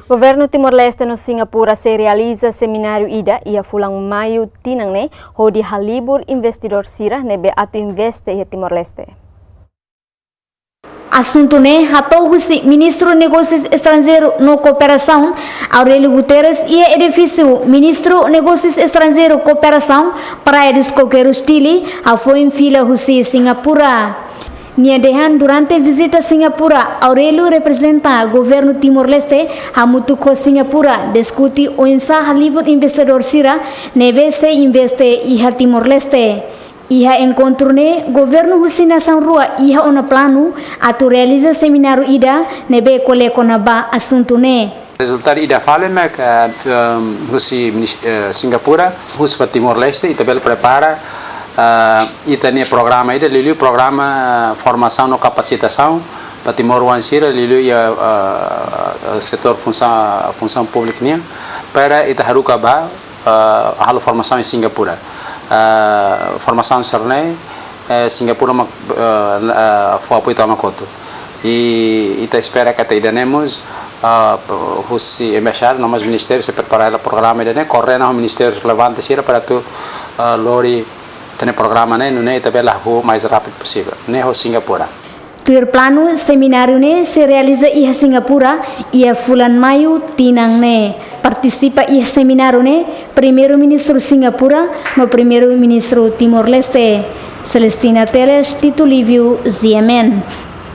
Governo Timor-Leste no Singapura se realiza seminário ida ia fulang maio tinangne hodi halibur investidor sira nebe atu investe ia Timor-Leste. Assunto hatou husi Ministro Negócios Estrangeiros no Cooperação Aurélio Guterres e edifício Ministro Negócios Estrangeiros Cooperação Praia dos Coqueiros Tili foi em fila husi Singapura. Niadehan durante visita Singapura, Aurélio representa governo Timor-Leste a mutuco Singapura discuti o ensah livre investidor sira nebe se investe iha Timor-Leste. Iha encontro governo Husina Sanrua iha ona plano atu realiza seminário ida nebe koleko naba assunto Resultado ida fala husi Singapura, husi para Timor-Leste e também prepara e tem programa ida liu programa formação no capacitação para Timor-Leste liu setor função pública nia para ita haruka ba halo formação em Singapura. Formação serne Singapura foi apoio tamakoto e ita espera que até idanemos husi embaixador nós ministérios se preparar o programa ida correr nos ministérios relevantes para tu lori tem programa no tabela o mais rápido possível o Singapura. Tuir plano seminário se realiza iha Singapura ia fulan maio tinang participa iha seminário primeiro-ministro Singapura no primeiro-ministro Timor-Leste. Celestina Teles, Tito Livio, ZMN.